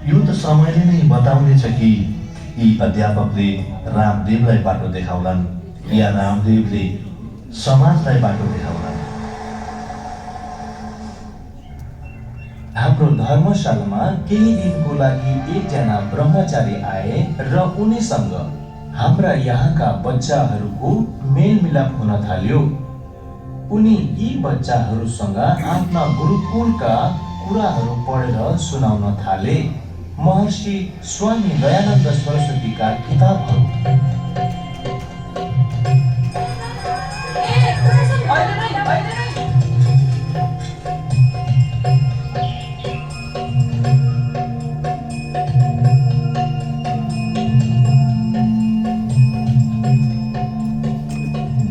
यो त समयले नै बताउनेछ कि यी अध्यापकले रामदेवलाई बाटो देखाउलान् या रामदेवले समाजलाई बाटो देखाउलान्। हाम्रो धर्मशालामा केही दिनको लागि एकजना ब्रह्मचारी आए र उनीसँग हाम्रा यहाँका बच्चाहरूको मेलमिलाप हुन थाल्यो। उनी यी बच्चाहरूसँग आफ्ना गुरुकुलका कुराहरू पढेर सुनाउन थाले। महर्षि स्वामी दयानन्द सरस्वतीका किताबहरू।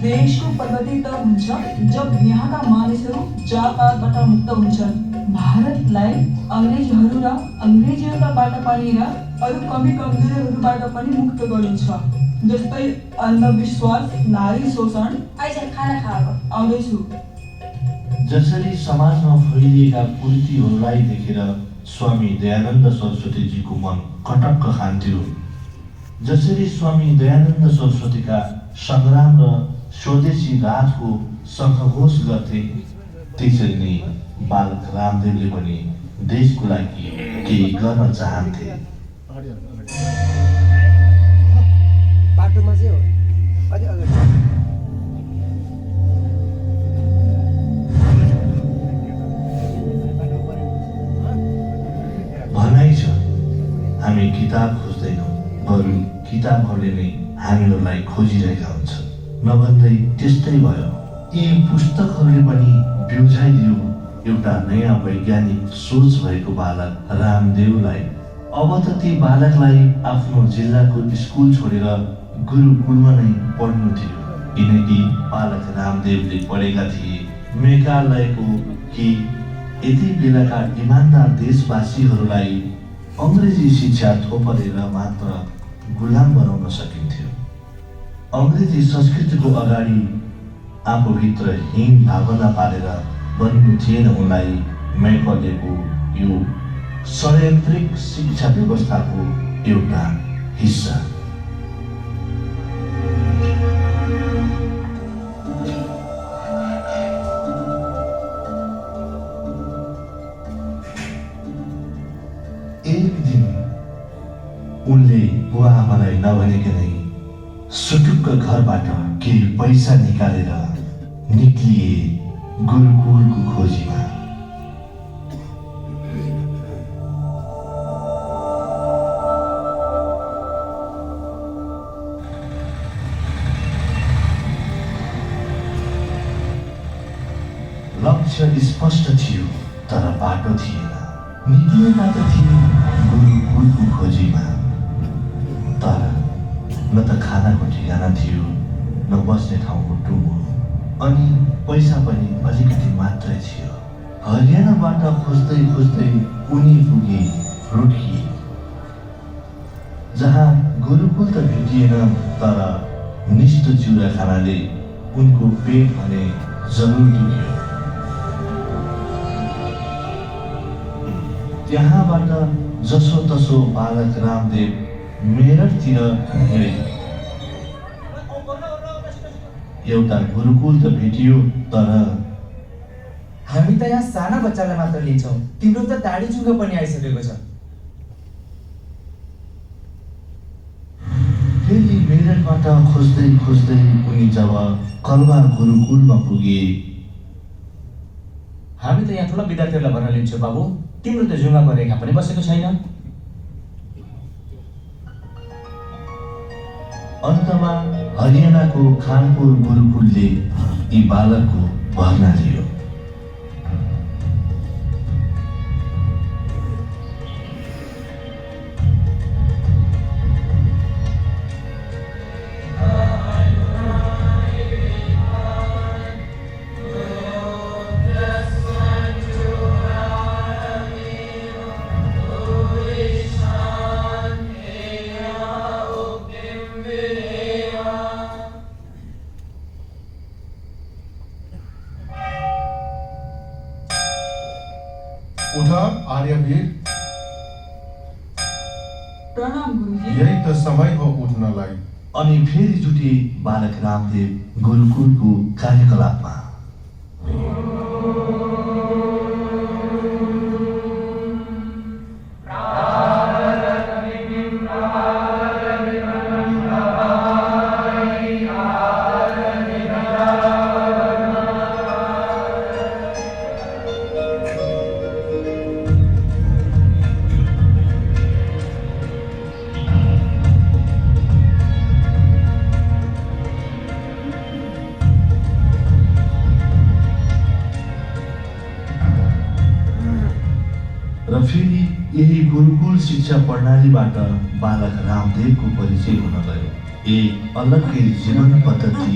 देशको प्रगति तब हुन्छ जब यहाँका मानिसहरू जातपातबाट मुक्त हुन्छन्। भारतलाई अङ्ग्रेजहरू र अङ्ग्रेजीहरूका बाटापानी र अरू कमी कमजोरीहरूबाट पनि मुक्त गरिन्छ, जस्तै अन्धविश्वास, नारी शोषण। आइज खाना खाएको आउँदैछु। जसरी समाजमा फैलिएका कुरीतिहरूलाई देखेर स्वामी दयानन्द सरस्वतीजीको मन कटक्क खान्थ्यो, जसरी स्वामी दयानन्द सरस्वतीका सङ्ग्राम र स्वदेशी राजको सङ्घोष गर्थे, त्यसरी नै बालक रामदेवले पनि देशको लागि केही गर्न चाहन्थे। बाटोमा चाहिँ हो अलि अगाडि भनाइ छ, हामी किताब खोज्दैनौँ, बरु किताबहरूले नै हामीहरूलाई खोजिरहेका हुन्छन्। नभन्दै त्यस्तै भयो। यी पुस्तकहरूले पनि बिउझाइदियो एउटा नयाँ वैज्ञानिक सोच भएको बालक रामदेवलाई। अब त ती बालकलाई आफ्नो जिल्लाको स्कुल छोडेर गुरुकुलमा नै पढ्नु थियो, किनकि बालक रामदेवले पढेका थिए मेघालयको कि यति बेलाका इमान्दार देशवासीहरूलाई अङ्ग्रेजी शिक्षा थोपरेर मात्र गुलाम बनाउन सकिन्थ्यो। अङ्ग्रेजी संस्कृतिको अगाडि आफूभित्र हीन भावना पारेर बन्नु थिएन उनलाई मैकलेको यो षड्यन्त्रिक शिक्षा व्यवस्थाको एउटा हिस्सा। एक दिन उनले बुवा आमालाई नभनिकनै सुटुक्क घरबाट केही पैसा निकालेर निक्लिए गुरुकुलको खोजीमा। लक्ष्य स्पष्ट थियो तर बाटो थिएन। निक्लिएका त थिए गुरुकुलको खोजीमा, तर न त खानाको ठेगाना थियो, न बस्ने ठाउँको टुङ्गो, अनि पैसा पनि अलिकति मात्रै थियो। हरियाणाबाट खोज्दै खोज्दै उनी पुगे रुड्की, जहाँ गुरुकुल त भेटिएन तर निष्ठ चिउरा खानाले उनको पेट भने जरुर दुख्यो। त्यहाँबाट जसो तसो बालक रामदेव मेरठतिर हिँडे। एउटा गुरुकुल त भेटियो, तर हामी त यहाँ साना बच्चालाई मात्र लिन्छौँ, तिम्रो त दाढी जुङ्गा पनि आइसकेको छ। फेरि मेरठबाट खोज्दै खोज्दै उनी जब कलवा गुरुकुलमा पुगे। हामी त यहाँ ठुला विद्यार्थीहरूलाई भर्ना लिन्छौँ बाबु, तिम्रो त जुङ्गाको रेखा पनि बसेको छैन। अन्तमा हरियाणाको खानपुर गुरुकुलले यी बालकको भर्ना लियो। उठा आर्यवीर, प्रणाम गुरुजी। यही त समय हो उठ्नलाई। अनि फेरि जुटे बालक रामदेव गुरुकुलको कार्यकलापमा। र फेरि यही गुरुकुल शिक्षा प्रणालीबाट बालक रामदेवको परिचय हुन गयो। एक अलग्गै जीवन पद्धति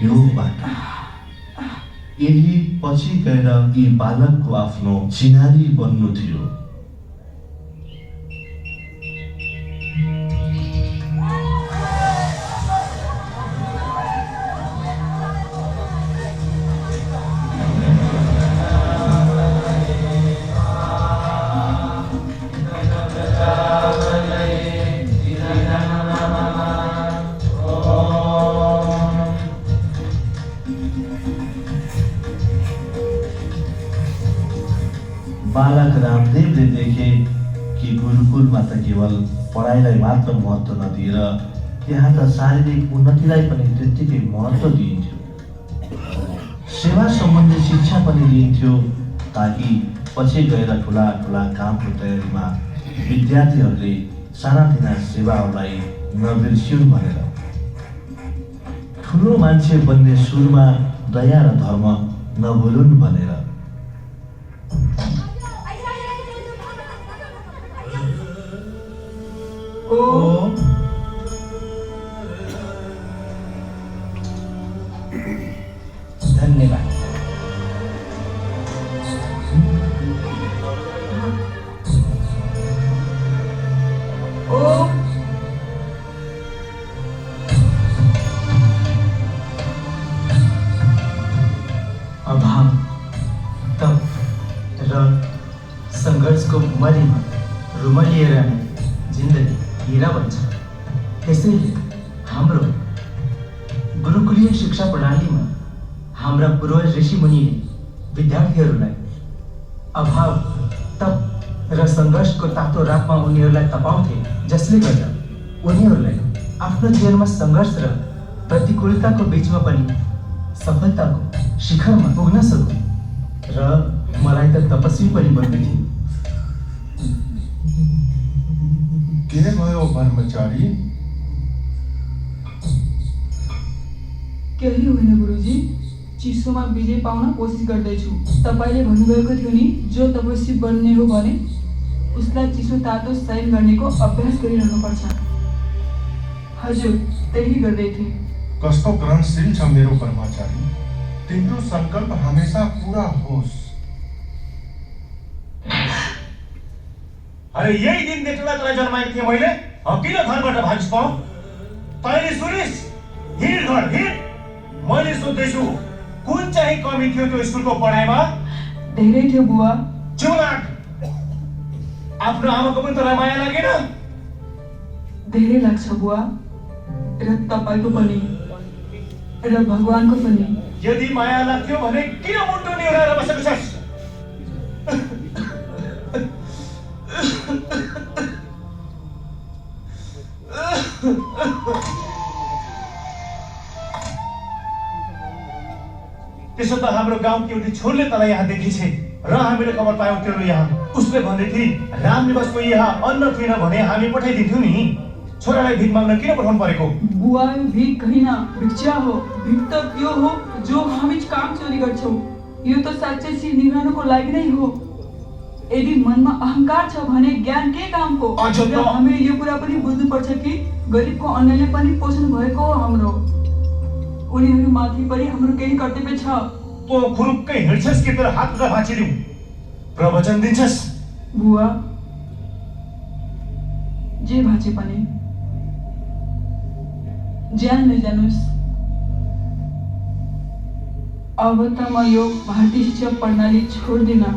योगबाट। यही पछि गएर यी बालकको आफ्नो चिनारी बन्नु थियो। बालक रामदेवले देखे कि गुरुकुलमा त केवल पढाइलाई मात्र महत्त्व नदिएर त्यहाँ त शारीरिक उन्नतिलाई पनि त्यत्तिकै महत्त्व दिइन्थ्यो। सेवा सम्बन्धी शिक्षा पनि दिइन्थ्यो ताकि पछि गएर ठुला ठुला कामको तयारीमा विद्यार्थीहरूले सानातिना सेवाहरूलाई नबिर्सिउन् भनेर। ठुलो मान्छे बन्ने सुरुमा दया र धर्म नभुलुन् भनेर। ओम धन्यवाद। ओम अभाव, तप र सङ्घर्षको भुमरीमा रुमलिएर जिन्दगी हीरा बन्छ। त्यसैले हाम्रो गुरुकुलीय शिक्षा प्रणालीमा हाम्रा पूर्वज ऋषिमुनिले विद्यार्थीहरूलाई अभाव, तप र सङ्घर्षको तातो रातमा उनीहरूलाई तपाउँथे, जसले गर्दा उनीहरूलाई आफ्नो जीवनमा सङ्घर्ष र प्रतिकूलताको बिचमा पनि सफलताको शिखरमा पुग्न सकौँ। र मलाई त तपस्वी पनि बन्नु थियो। के भयो ब्रह्मचारी? केही होइन गुरुजी, चिसोमा विजय पाउन कोसिस गर्दैछु। तपाईँले भन्नुभएको थियो नि, जो तपस्वी बन्ने हो भने उसलाई चिसो तातो सहन गर्नेको अभ्यास गरिरहनुपर्छ। हजुर, त्यही गर्दै थिएँ। कस्तो ग्रहणशील छ मेरो ब्रह्मचारी। तिम्रो सङ्कल्प हमेसा पूरा होस्। अरे यही दिन देख्नुलाई तँलाई जन्माएको थिएँ मैले। किन घरबाट भागिस पाऊ? तैँले सुनिस्? हिँड घर हिँड। मैले सोध्दैछु कुन चाहिँ कमी थियो त्यो स्कुलको पढाइमा? धेरै थियो बुवा। चुलाक! आफ्नो आमाको पनि तँलाई माया लागेन? धेरै लाग्छ बुवा, र तपाईँको पनि र भगवानको पनि। यदि माया लाग्थ्यो भने किन मुन्टो निहुराएर बसेको छस्? त्यसो त हाम्रो गाउँकी एउटी छोरीले तँलाई यहाँ देखेछ र हामीले खबर पायौँ तेरो यहाँ। उसले भन्दै थिए रामनिवासको यहाँ अन्न थिएन भने हामी पठाइदिन्थ्यौँ नि। छोरालाई भिख माग्न किन पठाउनु परेको? बुवा, यो भिख होइन, भिक्षा हो। भिख त त्यो हो जो हामी काम चोरी गर्छौँ। यो त साँच्चै शिर निभाउनको लागि नै हो। यदि मनमा अहङ्कार छ भने ज्ञान के कामको? र हामीले यो कुरा पनि बुझ्नुपर्छ कि गरिबको अन्नले पनि पोषण भएको हो हाम्रो। उनीहरूमाथि पनि हाम्रो केही कर्तव्य छ। तँ खुरुक्कै हिँड्छस् कि तेरो हातलाई भाँचिदिउँ? प्रवचन दिन्छस्? बुवा, जे भाँचे पनि ज्यान लैजानुस्। अब त म यो भारतीय शिक्षा प्रणाली छोड्दिनँ।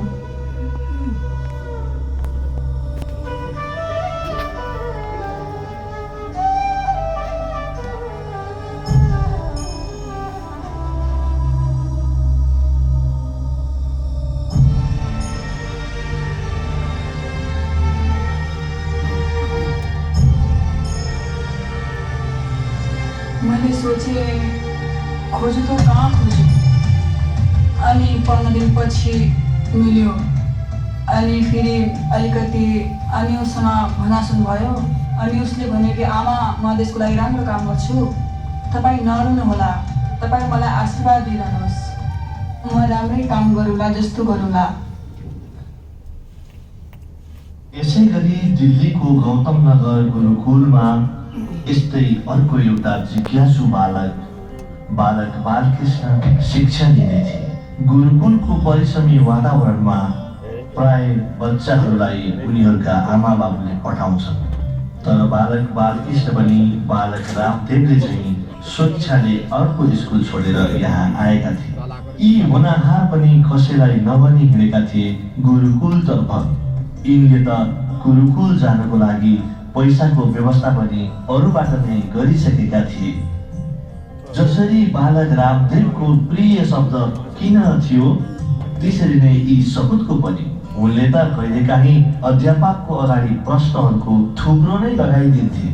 सोचे खोज्यो त कहाँ खोज्यो अनि 15 दिनपछि मिल्यो अनि फेरि अलिकति अनि उसँग भनासुन भयो अनि उसले भन्यो कि आमा म देशको लागि राम्रो काम गर्छु तपाईँ नरुनुहोला तपाईँ मलाई आशीर्वाद दिइरहनुहोस् म राम्रै काम गरौँला जस्तो गरौँला। यसै गरी दिल्लीको गौतम नगर गुरुकुलमा यस्तै अर्को एउटा जिज्ञासु बालक बालकृष्ण शिक्षा लिने थिए। गुरुकुलको परिश्रमी वातावरणमा प्राय बच्चाहरूलाई उनीहरूका आमा बाबुले पठाउँछन्, तर बालक बालकृष्ण पनि बालक रामदेवले चाहिँ स्वेच्छाले अर्को स्कुल छोडेर यहाँ आएका थिए। यी होनाहार पनि कसैलाई नभनी हिँडेका थिए गुरुकुलतर्फ। यिनले त गुरुकुल जानको लागि पैसाको व्यवस्था पनि अरूबाट नै गरिसकेका थिए। जसरी बालक रामदेवको प्रिय शब्द किन थियो त्यसरी नै यी सपुतको पनि। उनले त कहिलेकाहीँ अध्यापकको अगाडि प्रश्नहरूको थुप्रो नै लगाइदिन्थे।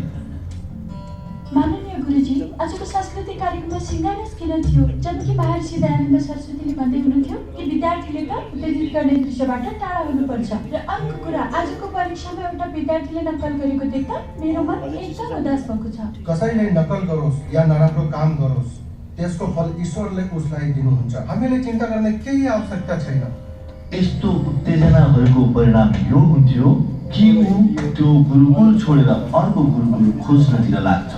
माननीय गुरुजी, आजको सांस्कृतिक कार्यक्रममा सिङ्गारस किन थियो? जबकि महर्षि दयानन्द सरस्वतीले भन्दै हुनुहुन्थ्यो कि विद्यार्थीले त उत्तेजित गर्ने दृश्यबाट टाढा हुनुपर्छ। र अर्को कुरा, आजको परीक्षामा एउटा विद्यार्थीले नक्कल गरेको देख्दा मेरो मन एकदम उदास भएको छ। कसैले नकल गरोस् या नराम्रो काम गरोस् त्यसको फल ईश्वरले उसलाई दिनुहुन्छ। हामीले चिन्ता गर्ने केही आवश्यकता छैन। यस्तो उत्तेजनाहरूको परिणाम यो हुन्थ्यो कि ऊ त्यो गुरुकुल छोडेर अर्को गुरुकुल खोज्नतिर लाग्छ।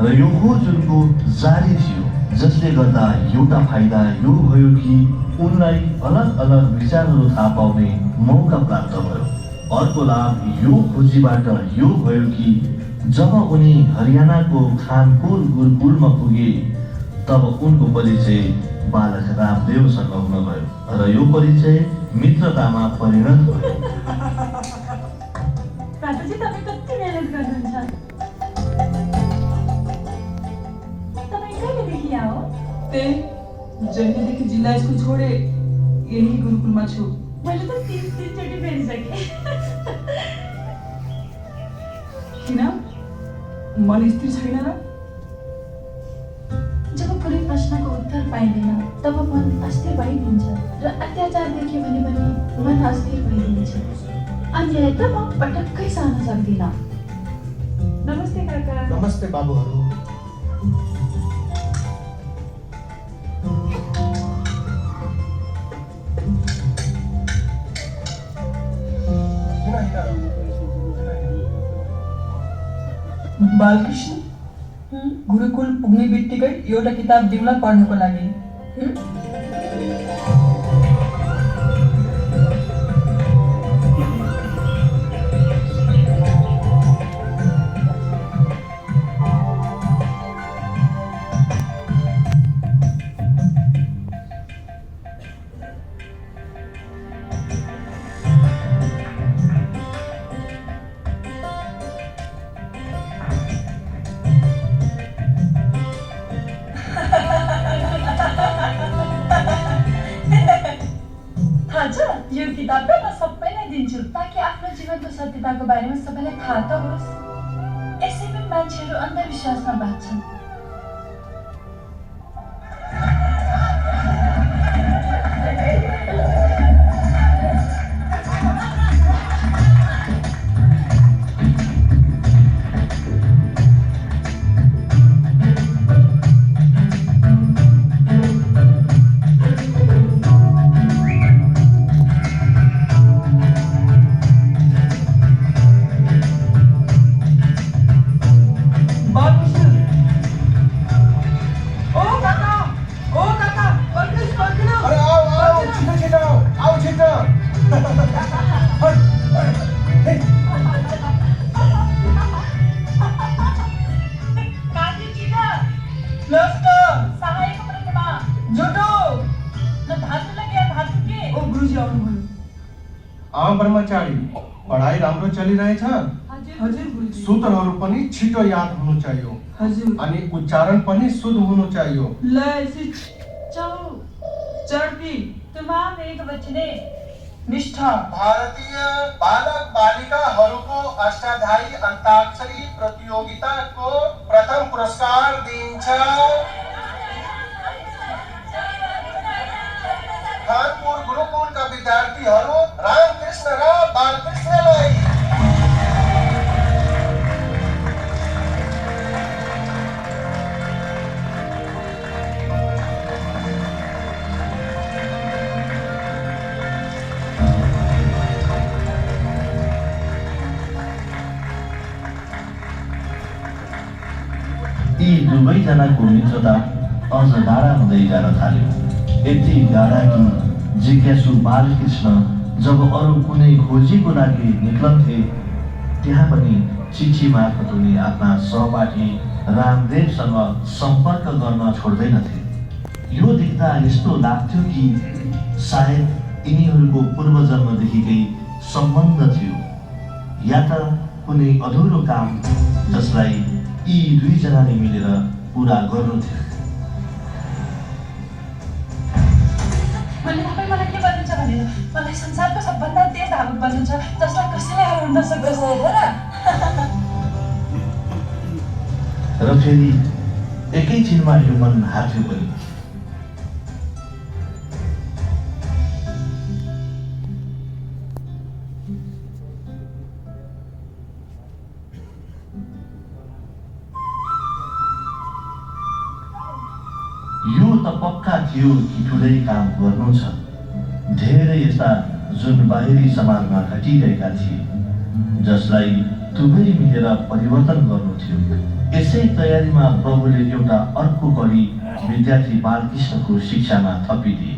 र यो खोजहरूको जारी थियो, जसले गर्दा एउटा फाइदा यो भयो कि उनलाई अलग अलग विचारहरू थाहा पाउने मौका प्राप्त भयो। अर्को लाभ यो खोजीबाट यो भयो कि जब उनी हरियाणाको खानपुर गुरुकुलमा पुगे तब उनको परिचय बालक रामदेवसँग हुन भयो र यो परिचय मित्रतामा परिणत भयो। माताजी, तपाईँ कति मेहनत गर्नुहुन्छ? तपाईँ कहिलेदेखि यहाँ हो? जन्मेदेखि जिल्ला स्कुल छोडे यही गुरुकुलमा छु। मैले त 3 चोटि फेरिसकेँ। किन मन स्थिर छैन र? जब कुनै प्रश्नको उत्तर पाइँदैन तब मन अस्थिर भइदिन्छ र अत्याचार देख्यो भने पनि मन अस्थिर भइदिन्छ। अन्याय त म पटक्कै सहन सक्दिनँ। नमस्ते काका। नमस्ते बाबुहरू। बालकृष्ण, गुरुकुल पुग्ने बित्तिकै एउटा किताब दिउँला पढ्नको लागि। यो किताब त म सबैलाई दिन्छु ताकि आफ्नो जीवनको सत्यताको बारेमा सबैलाई थाहा त होस्। यसैमा मान्छेहरू अन्धविश्वासमा बाँच्छन्। पढाइ राम्रो चलिरहेछ? हजुर गुरुजी। सूत्रहरू पनि छिटो याद हुनु चाहियो हजुर। अनि उच्चारण पनि शुद्ध हुनु चाहियो। लय से चढ़ती तमाम एक वचने निष्ठा। भारतीय बालक बालिकाहरूको अष्टाध्यायी अन्ताक्षरी प्रतियोगिताको प्रथम पुरस्कार दिइन्छ कानपुर गुरुकुलका विद्यार्थीहरू रामकृष्ण र बालकृष्णलाई। यी दुवैजनाको मित्रता अझ गाढा हुँदै जान थाल्यो। यति गाढा कि जिज्ञासु बालकृष्ण जब अरू कुनै खोजीको लागि निक्लन्थे त्यहाँ पनि चिठी मार्फत उनी आफ्ना सहपाठी रामदेवसँग सम्पर्क गर्न छोड्दैनथे। यो देख्दा यस्तो लाग्थ्यो कि सायद यिनीहरूको पूर्वजन्मदेखिकै सम्बन्ध थियो या त कुनै अधुरो काम जसलाई यी दुईजनाले मिलेर पुरा गर्नु थियो। मैले तपाईँ मलाई के भन्नुहुन्छ भनेर मलाई संसारको सबभन्दा तेज धावक भन्नुहुन्छ जसलाई कसैले हराउन नसक्दछ र फेरि एकैछिनमा यो मन हार्थ्यो पनि। यो त पक्का थियो कि ठुलै काम गर्नु छ। धेरै यस्ता जुन बाहिरी समाजमा घटिरहेका थिए जसलाई दुवै मिलेर परिवर्तन गर्नु थियो। यसै तयारीमा प्रभुले एउटा अर्को कडी विद्यार्थी बालकृष्णको शिक्षामा थपिदिए।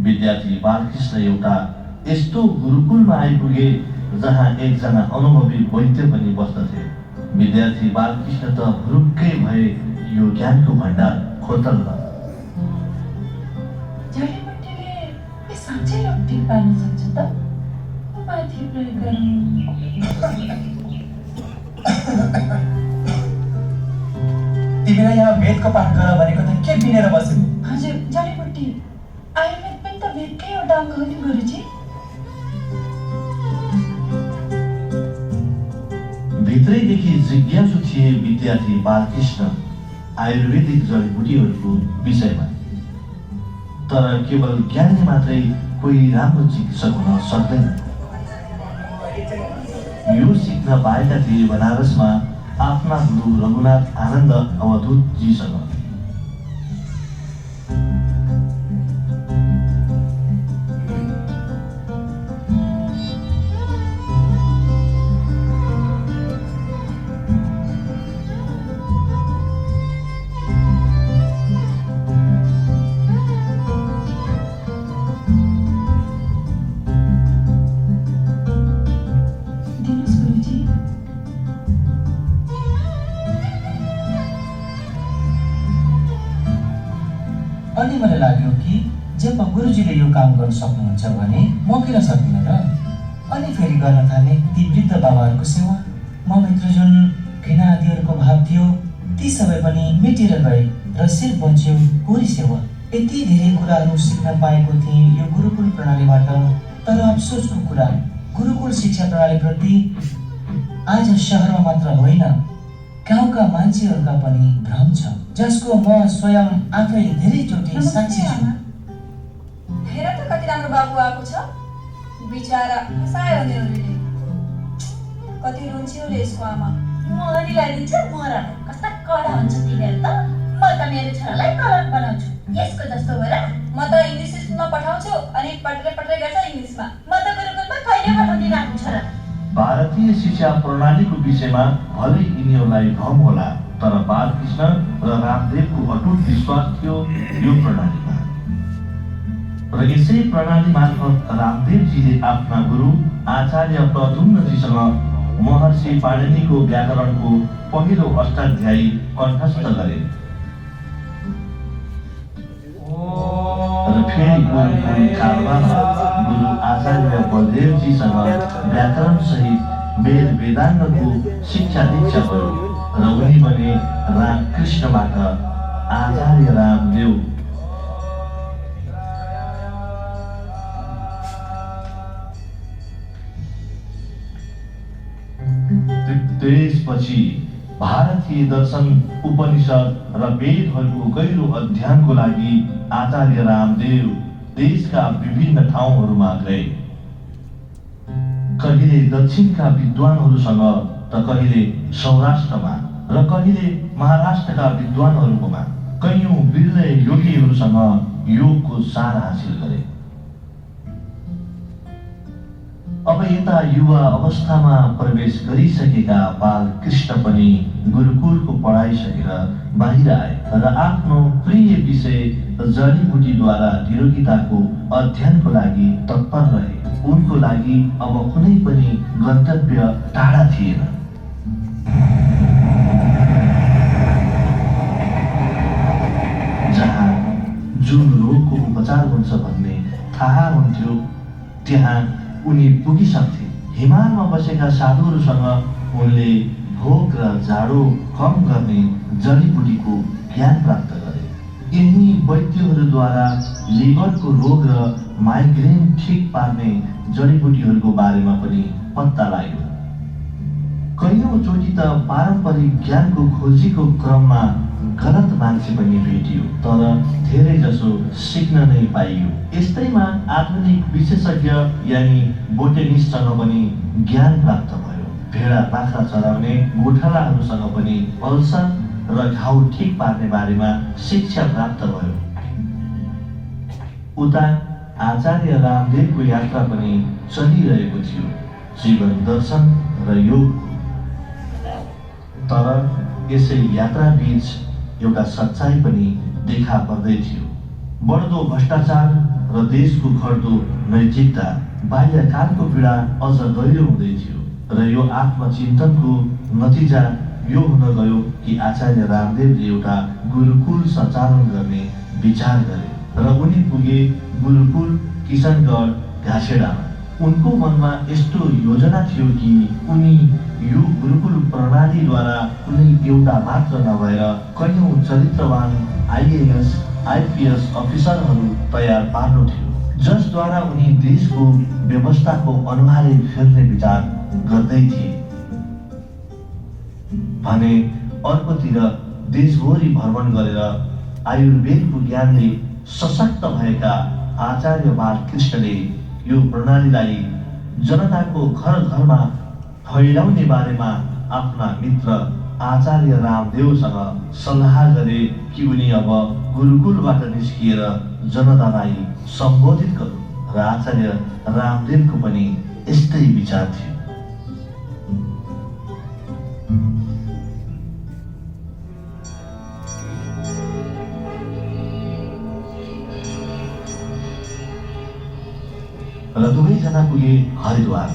विद्यार्थी बालकृष्ण एउटा यस्तो गुरुकुलमा आइपुगे जहाँ एकजना अनुभवी वैद्य पनि बस्दथे। विद्यार्थी बालकृष्ण त हुरुक्कै भए यो ज्ञानको भण्डार खोतल्न। जडीबुटीले के साँच्चै रोग ठिक पार्न सक्छ त? माथि प्रयोग गरौँ। तिमीलाई यहाँ वेदको पाठ गर भनेको त के बिनेर बस्यौ? हजुर, जडीबुटी आयुर्वेद पनि त वेदकै एउटा अङ्ग हो नि गुरुजी। भित्रैदेखि जिज्ञासु थिए विद्यार्थी बालकृष्ण आयुर्वेदिक जडीबुटीहरूको विषयमा। तर केवल ज्ञानी मात्रै कोही राम्रो चिकित्सक हुन सक्दैन। यो सिक्न पाएका थिए बनारसमा आफ्ना गुरु रघुनाथ आनन्द अवधूतजीसँग। दिनुहोस् गुरुजी। अनि मलाई लाग्यो कि जब गुरुजीले यो काम गर्न सक्नुहुन्छ भने म किन सक्दिनँ र? अनि फेरि गर्न थाले ती वृद्ध बाबाहरूको सेवा। मभित्र जुन घृणा आदिहरूको भाव थियो ती सबै पनि मेटेर गए र सिर्फ बच्यो होरी सेवा। यति धेरै कुराहरू सिक्न पाएको थिएँ यो गुरुकुल प्रणालीबाट। तर अफसोसको कुरा गुरुकुल शिक्षा प्रणालीप्रति आज सहरमा मात्र होइन गाउँका मान्छेहरूका पनि भ्रम छ जसको म स्वयं आफै धेरैचोटि साक्षी छु। हेर त कति राम्रो बाबु आएको छ। बिचारा हँसायो उनीहरूले। कति रुन्छ्यो यसको आमा। मोहरीलाई दिन्छ मोहरा। कस्ता कडा हुन्छ तिनीहरू त। म त मेरो छोरालाई कलर बनाउँछु यसको जस्तो हो र। म त इङ्ग्लिस स्कुलमा पठाउँछु अनि पटरै पटरै गर्छ इङ्ग्लिसमा। म त गुरुकुलमा कहिले पठाउँदिन आफ्नो छोरा। भारतीय शिक्षा प्रणालीको विषयमा भलै यिनीहरूलाई भ्रम होला तर बालकृष्ण र रामदेवको अटुट विश्वास थियो यो प्रणालीमा। र यसै प्रणाली मार्फत रामदेवजीले आफ्ना गुरु आचार्य प्रद्युम्नजीसँग महर्षि पाणिनीको व्याकरणको पहिलो अष्टाध्यायी कण्ठस्थ गरे। र फेरि गुरुको कालमा गुरु आचार्य बलदेवजीसँग व्याकरण सहित वेद वेदान्तको शिक्षा दीक्षा भयो र उनी बने रामकृष्णबाट आचार्य रामदेव। त्यसपछि भारतीय दर्शन उपनिषद र वेदहरूको गहिरो अध्ययनको लागि आचार्य रामदेव देशका विभिन्न ठाउँहरूमा गए। कहिले दक्षिणका विद्वानहरूसँग त कहिले सौराष्ट्रमा र कहिले महाराष्ट्रका विद्वानहरूकोमा कैयौं विरल योगीहरूसँग योगको सार हासिल गरे। अब यता युवा अवस्थामा प्रवेश गरिसकेका बालकृष्ण पनि गुरुकुलको पढाइ सकेर बाहिर आए र आफ्नो प्रिय विषय जडीबुटीद्वारा निरोगिताको अध्ययनको लागि तत्पर रहे। उनको लागि अब कुनै पनि गन्तव्य टाढा थिएन। जहाँ जुन रोगको उपचार हुन्छ भन्ने थाहा हुन्थ्यो त्यहाँ उनी पुगिसक्थे। हिमालमा बसेका साधुहरूसँग उनले भोक र जाडो कम गर्ने जडीबुटीको ज्ञान प्राप्त गरे। यिनी वैद्यहरूद्वारा लिभरको रोग र माइग्रेन ठिक पार्ने जडीबुटीहरूको बारेमा पनि पत्ता लाग्यो। कैयौं चोटि त पारम्परिक ज्ञानको खोजीको क्रममा गलत मान्छे पनि भेटियो, तर धेरै जसो सिक्न नै पाइयो। यस्तैमा आधुनिक विशेषज्ञ यानि बोटेनिस्टसँग पनि ज्ञान प्राप्त भयो। भेडा बाख्रा चराउने गोठालाहरूसँग पनि अल्सर र घाउ ठिक पार्ने बारेमा शिक्षा प्राप्त भयो। उता आचार्य रामदेवको यात्रा पनि चलिरहेको थियो, जीवन दर्शन र योग। तर यसै यात्रा बीच एउटा सच्चाइ पनि देखा पर्दै थियो। बढ्दो भ्रष्टाचार र देशको घट्दो नैतिकता, बाल्यकालको पीडा अझ गहिरो हुँदै थियो र यो आत्मचिन्तनको नतिजा यो हुन गयो कि आचार्य रामदेवले एउटा गुरुकुल सञ्चालन गर्ने विचार गरे र उनी पुगे गुरुकुल किशनगढ घाँसेडामा। उनको मनमा यस्तो योजना थियो कि उनी यो गुरुकुल प्रणालीद्वारा कुनै एउटा मात्र नभएर कैयौं चरित्रवान आइएएस आइपिएस अफिसरहरू तयार पार्नु थियो, जसद्वारा उनी देशको व्यवस्थाको अनुहारै फेर्ने विचार गर्दै थिए भने अर्कोतिर देशभरि भ्रमण गरेर आयुर्वेदको ज्ञानले सशक्त भएका आचार्य बालकृष्णले यो प्रणालीलाई जनताको घर घरमा फैलाउने बारेमा आफ्ना मित्र आचार्य रामदेवसँग सल्लाह गरे कि उनी अब गुरुकुलबाट निस्किएर जनतालाई सम्बोधित गरून् र आचार्य रामदेवको पनि यस्तै विचार थियो। र दुवैजना पुगे हरिद्वार।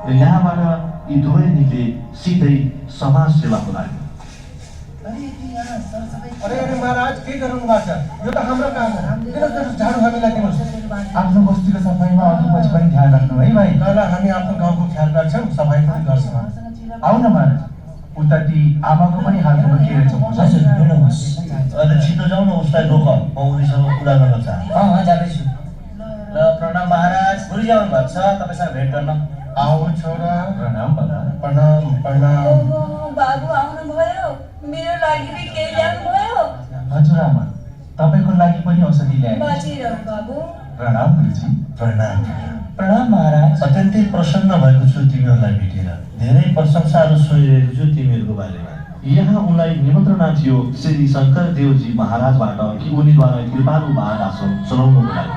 यहाँबाट यी दुवै निले सिधै समाज सेवाको लागि। अरे महाराज के गर्नु भएको छ? यो त हाम्रो काम हो। किन झाडु हामीलाई दिनुहोस्? आफ्नो बस्तीको सफाइमा अघि पनि ध्यान राख्नु है भाइ। ल हामी आफ्नो गाउँको ख्याल गर्छौँ, सफाइ पनि गर्छौँ। आउन महाराज, उता ती आमाको पनि हालको के रहेछ? हजुर हेर्नुहोस्। अहिले छिटो जाउँ न, उसलाई रोक, म उनीसँग कुरा गर्न चाहन्छु। जाँदैछु। ल प्रणाम महाराज, गुरुजी आउनु भएको छ तपाईँसँग भेट गर्न। आओ छोरा। प्रणाम बाबा। प्रणाम प्रणाम। ओहो बाबु आउनुभयो, मेरो लागि पनि केही ल्याउनुभयो? हजुर आमा, तपाईँको लागि पनि औषधि ल्याएँ। बाँचिरहनु बाबु। प्रणाम गुरुजी। प्रणाम। प्रणाम महाराज। अत्यन्तै प्रसन्न भएको छु तिमीहरूलाई भेटेर। धेरै प्रशंसाहरू सुनिरहेको छु तिमीहरूको बारेमा। यहाँ उनलाई निमन्त्रणा थियो श्री शङ्कर देवजी महाराजबाट कि उनीद्वारा कृपालु बाल आश्रम चलाउनुको लागि।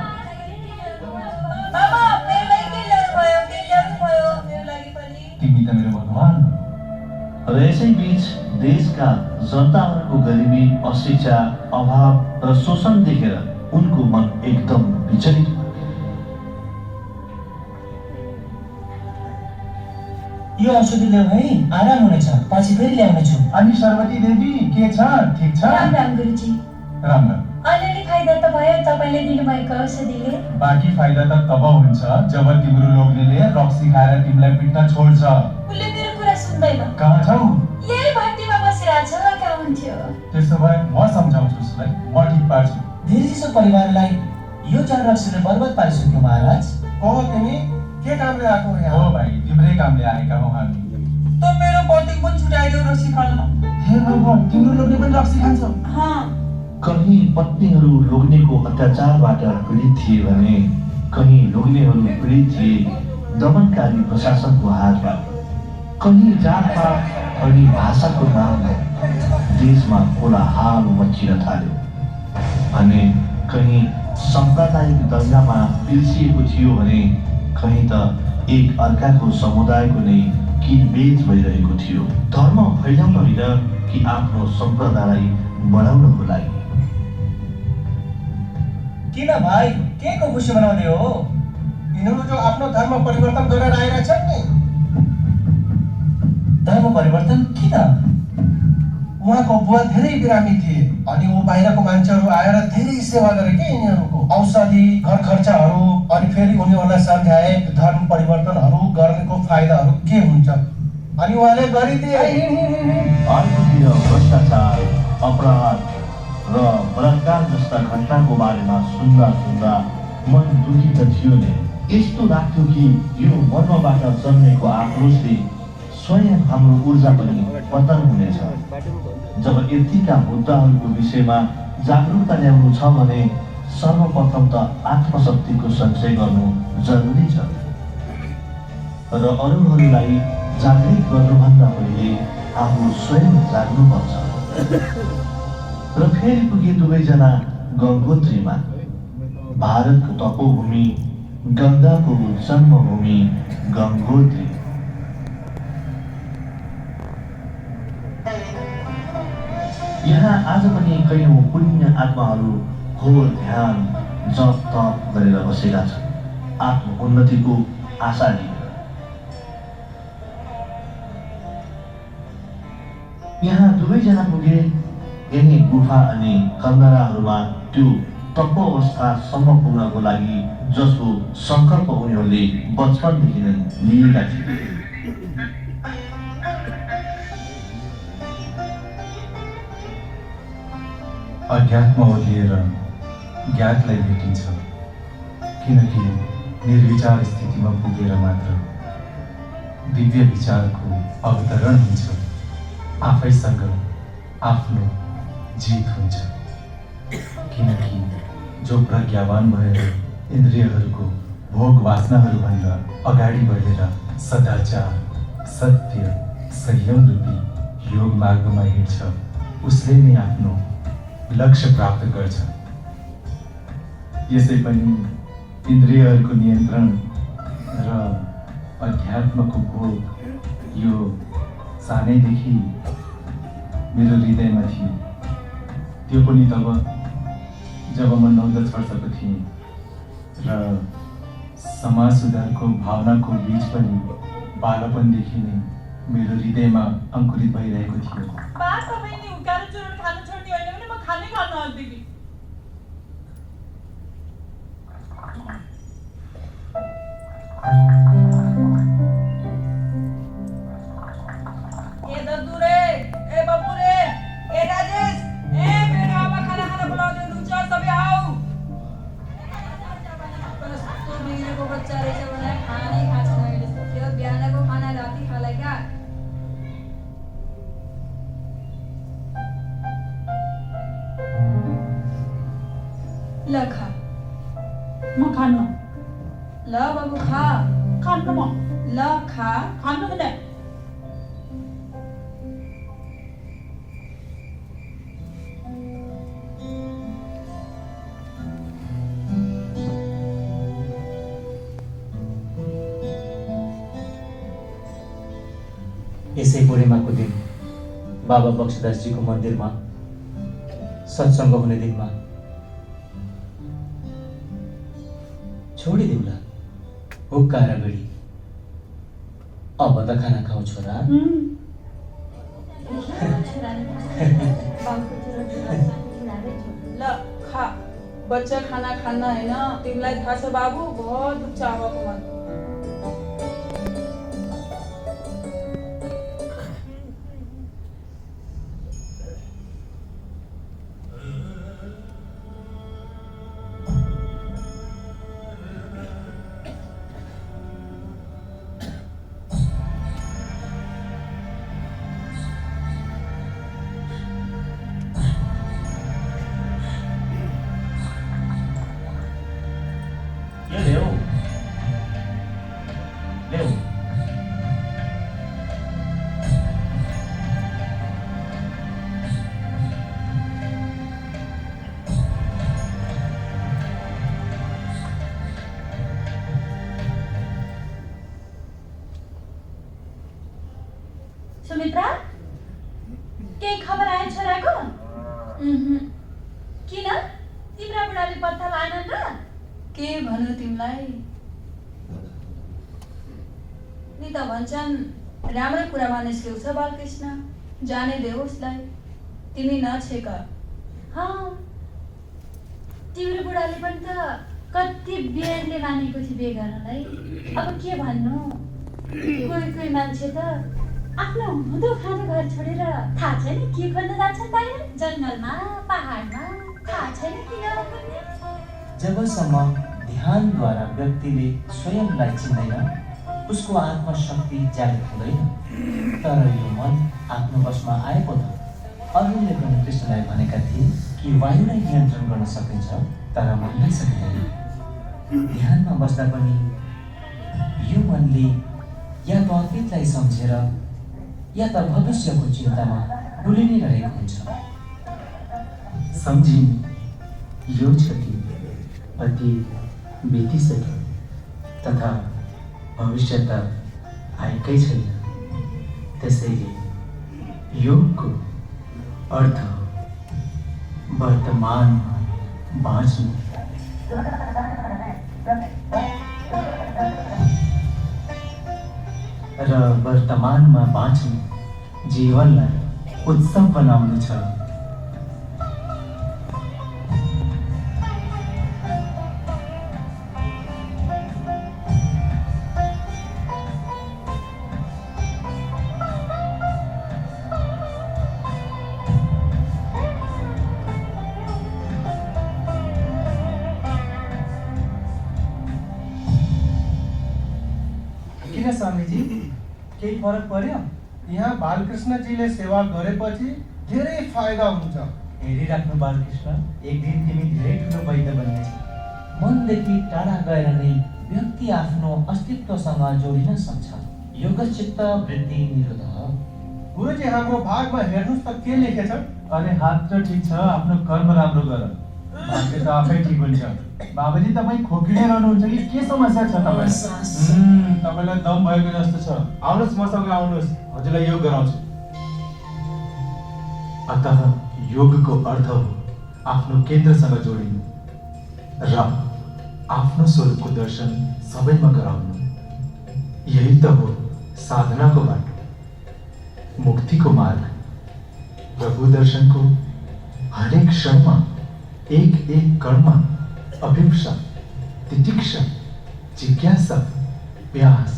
आमा मेरो लागि के ल्याउनुभयो? के ल्याउनुभयो मेरो लागि पनि? तिमी त मेरो भगवान हो। र यसैबीच देशका जनताहरूको गरिबी, अशिक्षा, अभाव र शोषण देखेर उनको मन एकदम विचलित भयो। यो औषधि ल्याऊ है, आराम हुनेछ, पछि फेरि ल्याउनेछु। अनि सरवती देवी के छ, ठिक छ? राम राम गुरुजी। राम राम। अलिअलि फाइदा त भयो तपाईँले दिनुभएको औषधिले। बाँकी फाइदा त तब हुन्छ जब तिम्रो लोग्नेले रक्सी खाएर तिमीलाई पिट्न छोड्छ। उसले मेरो कुरा सुन्दैन। कहाँ छौ? यही भट्टीमा बसिरहेको छ, कहाँ हुन्थ्यो? त्यसो भए म सम्झाउँछु उसलाई, म ठिक पार्छु। धेरै जसो परिवारलाई यो जान रक्सीले बर्बाद पारिसक्यो महाराज। ओहो तिमी के कामले आएको यहाँ? हो भाइ, तिम्रै कामले आएका हौ हामी। त मेरो पति पनि छुट्याइदियो रक्सी खान। हे भगवान, तिम्रो लोग्ने पनि रक्सी खान्छ? कहीं पत्नीहरू लोग्नेको अत्याचारबाट पीडित थिए भने कहीं लोग्नेहरू पीडित थिए दमनकारी प्रशासनको हातबाट। कहीं जातपात अनि भाषाको नाममा देशमा कोलाहल मचिन थाल्यो भने कहीं साम्प्रदायिक दंगामा पिल्सिएको थियो भने कहीं त एक अर्काको समुदायको नै किनबेच भइरहेको थियो। धर्म फैलाउन होइन कि आफ्नो सम्प्रदायलाई बढाउनको लागि। किन भाइ, के को खुसी बनाउने हो? यिनीहरू जो आफ्नो धर्म परिवर्तन गरेर आइरहेछन् नि। धर्म परिवर्तन किन? उहाँको बुवा धेरै बिरामी थिए अनि ऊ बाहिरको मान्छेहरू आएर धेरै सेवा गरे के यिनीहरूको। औषधि, घर खर्चहरू, अनि फेरि उनीहरूलाई सम्झाए धर्म परिवर्तनहरू गर्नेको फाइदाहरू के हुन्छ अनि उहाँले गरिदिए। अर्कोतिर भ्रष्टाचार, अपराध र बलात्कार जस्ता घटनाको बारेमा सुन्दा मन दुखी त थियो नै, यस्तो लाग्थ्यो कि यो मर्मबाट जन्मेको आक्रोशले स्वयं हाम्रो ऊर्जा पनि पतन हुनेछ। जब यतिका मुद्दाहरूको विषयमा जागरुकता ल्याउनु छ भने सर्वप्रथम त आत्मशक्तिको सञ्चय गर्नु जरुरी छ र अरूहरूलाई जागृत गर्नुभन्दा पहिले आफू स्वयं जाग्नुपर्छ। र फेरि पुगे दुवैजना गङ्गोत्रीमा। भारतको तपोभूमि, गङ्गाको जन्मभूमि गङ्गोत्री। यहाँ आज पनि कयौं पुण्य आत्माहरू घोर ध्यान, जप तप गरेर बसेका छन् आत्म उन्नतिको आशा लिएर। यहाँ दुवैजना पुगे यही गुफा अनि कन्दराहरूमा त्यो तप अवस्थासम्म पुग्नको लागि जसको सङ्कल्प उनीहरूले बचपनदेखि नै लिएका थिए। अध्यात्म ओर्लिएर ज्ञातलाई भेटिन्छ, किनकि निर्विचार स्थितिमा पुगेर मात्र दिव्य विचारको अवतरण हुन्छ, आफैसँग आफ्नो जित हुन्छ। किनकि जो प्रज्ञावान भएर इन्द्रियहरूको भोग वासनाहरूभन्दा अगाडि बढेर सदाचार, सत्य, संयम रूपी योग मार्गमा हिँड्छ, उसले नै आफ्नो लक्ष्य प्राप्त गर्छ। यसै पनि इन्द्रियहरूको नियन्त्रण र अध्यात्मको भोग यो सानैदेखि मेरो हृदयमा थियो। त्यो पनि तब जब म 9-10 वर्षको थिएँ र समाज सुधारको भावनाको बीज पनि बालपनदेखि नै मेरो हृदयमा अङ्कुरित भइरहेको थियो। ल खा। म खान्न। ल बाबु खा। खान्न म। ल खा। खान्न भने यसै पूर्णिमाको दिन बाबा बक्सदासजीको मन्दिरमा सत्सङ्ग हुने दिनमा छोडिदेऊला हुक्का र बिडी। अब त खाना खाऊ छोरा। ल खा, बच्चा खाना खाना होइन, तिमीलाई थाहा छ बाबु बहुत दुख्छ आमाको मन। सुमित्रा, केही खबर आयो छोराको? किन तिम्रा बुढाले पत्ता लाएनन् र? के भन्नु तिमीलाई? नि त भन्छन् राम्रै कुरामा निस्केको छ बालकृष्ण, जाने देऊ उसलाई, तिमी नछेक। तिम्रो बुढाले पनि त कति बेरले मानेको थियो बिहे गर्नलाई। अब के भन्नु, कोही मान्छे त आफ्नो हुँदो खाँदो घर छोडेर थाहा छैन के खोज्न जान्छन् बाहिर, जङ्गलमा पहाडमा, थाहा छैन किन भन्ने। जबसम्म ध्यानद्वारा व्यक्तिले स्वयंलाई चिन्दैन उसको आत्मशक्ति जागृत हुँदैन। तर यो मन आफ्नो बसमा आएको त अरूले पनि कृष्णलाई भनेका थिए कि वायुलाई नियन्त्रण गर्न सकिन्छ तर मनलाई सकिँदैन। ध्यानमा बस्दा पनि यो मनले या त अतीतलाई सम्झेर या त भविष्यको चिन्तामा डुलि नै रहेको हुन्छ। सम्झिन् यो क्षति अतीत बितिसक्यो तथा भविष्य त आएकै छैन। त्यसैले योगको अर्थ वर्तमानमा बाँच्नु र वर्तमानमा बाँच्नु जीवनलाई उत्सव बनाउनु छ। किन स्वामीजी, केही फरक पर्यो? यहाँ बालकृष्णजीले सेवा गरेपछि धेरै फाइदा हुन्छ। हेरिराख्नु बालकृष्ण, एक दिन तिमी धेरै ठुलो वैद्य बन्नेछ। मनदेखि टाढा गएर नै व्यक्ति आफ्नो अस्तित्वसँग जोडिन सक्छ। योगचित्त वृद्धि निरोध। गुरुजी, हाम्रो भागमा हेर्नुहोस् त के लेखेछ? अरे हात त ठिक छ, आफ्नो कर्म राम्रो गर, भाग्य त आफै ठिक हुन्छ। बाबाजी तपाईँ खोकिँदै रहनुहुन्छ कि के समस्या छ तपाईँलाई? तपाईँलाई दम भएको जस्तो छ। आउनुहोस् मसँग आउनुहोस्, हजुरलाई योग गराउँछु। अतः योगको अर्थ हो आफ्नो केन्द्रसँग जोडिनु र आफ्नो स्वरूपको दर्शन सबैमा गराउनु। यही त हो साधनाको बाटो, मुक्तिको मार्ग। प्रभु दर्शनको हरेक क्षणमा एक एक कणमा अभिप्सा, तितिक्षा, जिज्ञासा, प्यास,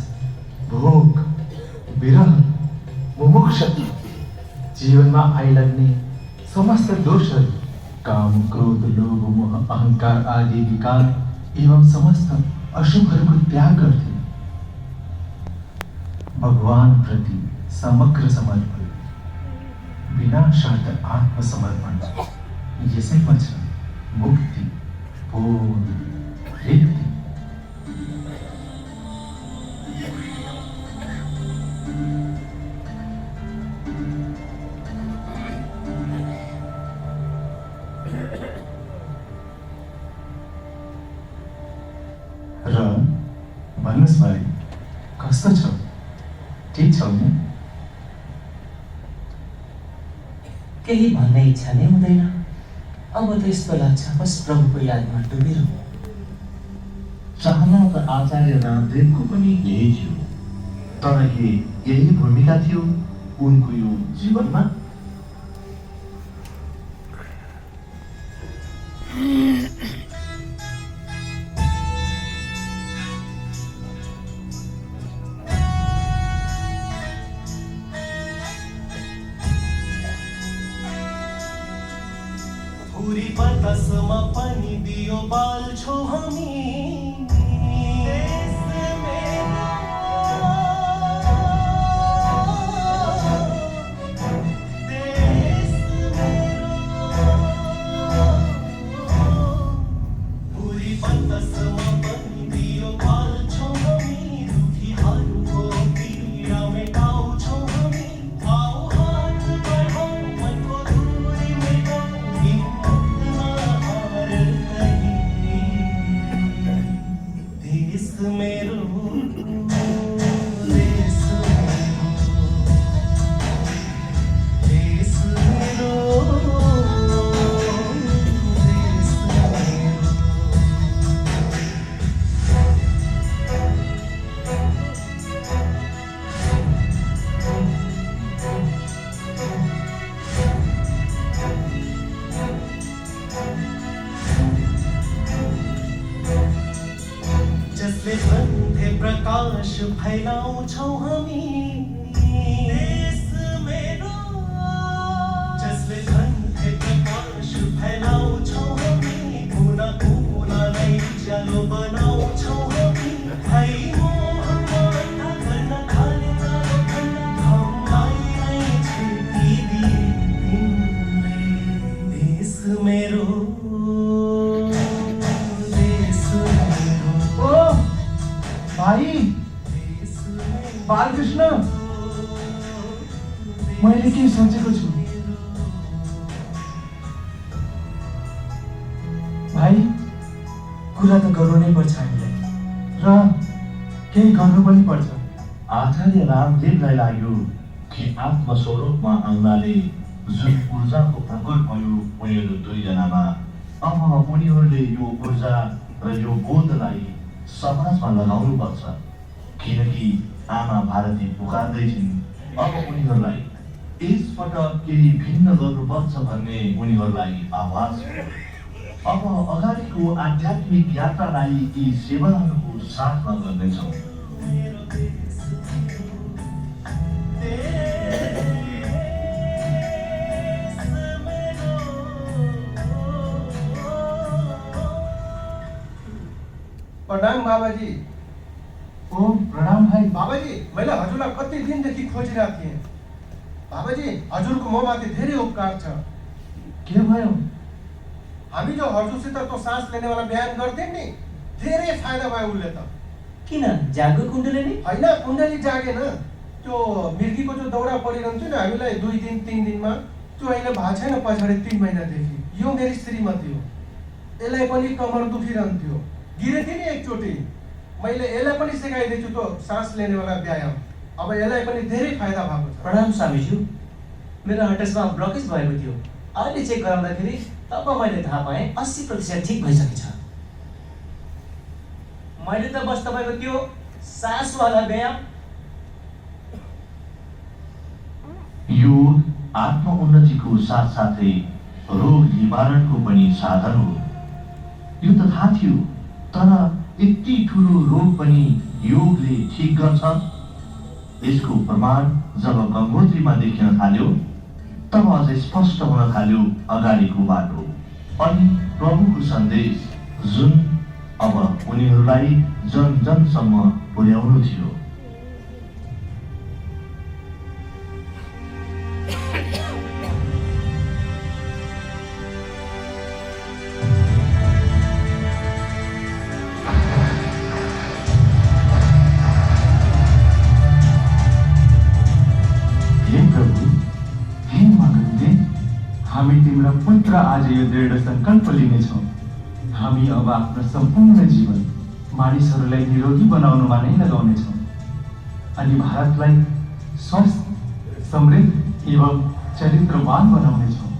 भोग, विरह, मुमुक्षता, जीवनमा आइलाग्ने समस्त दोषहरू, काम, क्रोध, लोभ, मोह, अहंकार आदि विकार एवं समस्त अशुभहरूको त्याग गर्थे। भगवान प्रति समग्र समर्पण, बिना शर्त आत्मसमर्पण, यसैमा छ मुक्ति, पूर्ण तृप्ति। र भन्नुहोस् भाइ, कस्तो छ? ठिक छौ नि? केही भन्ने इच्छा नै हुँदैन। अब त यस्तो लाग्छ बस प्रभुको यादमा डुबिरहँ। चाहना त आचार्य रामदेवको पनि यही थियो, तर के यही भूमिका थियो उनको यो जीवनमा? पूरी बतासमा पनि दियो बाल्छौ हामी देश मेरो देश मेरो पूरी बतासमा पनि दियो बाल्छौ हामी दुखीहरूको पीडा मेटाउँछौ हामी आऊ हात बढाऊ मनको दूरी मेटाऊ देश मेरो देश मेरो देश मेरो देश मेरो जसले सन्धे प्रकाश फैलाउँछौ हामी देश मेरो जसले सन्धे प्रकाश फैलाउँछौ हामी कुना कुनालाई उज्यालो बनाउँछौ हामी भाइ मोहम्मद गर्न थाले हामीलाई नै छेकी दिए तिमीले देश मेरो भाइ बालकृष्ण, मैले के सोचेको छु भाइ, कुरा त गर्नु नै पर्छ हामीलाई र केही गर्नु पनि पर्छ। आचार्य रामदेवलाई लाग्यो कि आत्मस्वरूपमा आउनाले जुन ऊर्जाको प्रकट भयो उनीहरू दुईजनामा, अब उनीहरूले यो ऊर्जा र यो बोधलाई समाजमा लगाउनु पर्छ, किनकि आमा भारती पुकार्दै छिन्। अब उनीहरूलाई यसपटक केही भिन्न गर्नुपर्छ भन्ने उनीहरूलाई आवाज हो। अब अगाडिको आध्यात्मिक यात्रालाई यी सेवाहरूको साथमा गर्नेछौँ। प्रणाम बाबाजी। ओ प्रणाम भाइ। बाबाजी, मैले हजुरलाई कति दिनदेखि खोजिरहेको थिएँ। बाबाजी, हजुरको ममाथि धेरै उपकार छ। के भयो? हामी जो हजुरसित त्यो सास लिनेवाला व्यायाम गर्थ्यौँ नि, धेरै फाइदा भयो उसले त। किन जागो कुण्डली? होइन, कुण्डली जागेन। त्यो मिर्गीको जो दौरा परिरहन्थ्यो नि हामीलाई 2 दिन 3 दिनमा, त्यो अहिले भएको छैन पछाडि 3 महिनादेखि। यो मेरी श्रीमती हो, यसलाई पनि कमर दुखिरहन्थ्यो, गिरे थिएँ नि एकचोटि। मैले यसलाई पनि सिकाइदिन्छु त्यो सास लिनेवाला व्यायाम। अब यसलाई पनि धेरै फाइदा भएको छ। प्रणाम स्वामीज्यू, मेरो हटसमा ब्लकेज भएको थियो, अहिले चेक गराउँदाखेरि तब मैले थाहा पाएँ 80% ठिक भइसकेछ। मैले त बस तपाईँको त्यो सासवाला व्यायाम योग आत्म उन्नतिको साथसाथै रोग निवारणको पनि साधन हो, यो त थाहा थियो। तर यति ठुलो रोग पनि योगले ठिक गर्छ, यसको प्रमाण जब गङ्गोत्रीमा देखिन थाल्यो तब अझै स्पष्ट हुन थाल्यो अगाडिको बाटो अनि प्रभुको सन्देश, जुन अब उनीहरूलाई जन जनसम्म पुर्याउनु थियो। हामी तिम्रो पुत्र आज यो दृढ सङ्कल्प लिनेछौँ। हामी अब आफ्नो सम्पूर्ण जीवन मानिसहरूलाई निरोगी बनाउनुमा नै लगाउनेछौँ अनि भारतलाई स्वस्थ, समृद्ध एवं चरित्रवान बनाउनेछौँ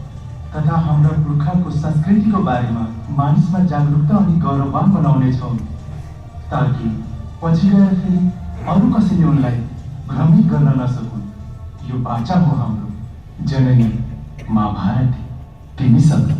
तथा हाम्रा पुर्खाको संस्कृतिको बारेमा मानिसमा जागरुकता अनि गौरववान बनाउनेछौँ ताकि पछि गएर फेरि अरू कसैले उनलाई भ्रमित गर्न नसकुन्। यो बाचा हो हाम्रो जननी महाभारत तिमीसँग।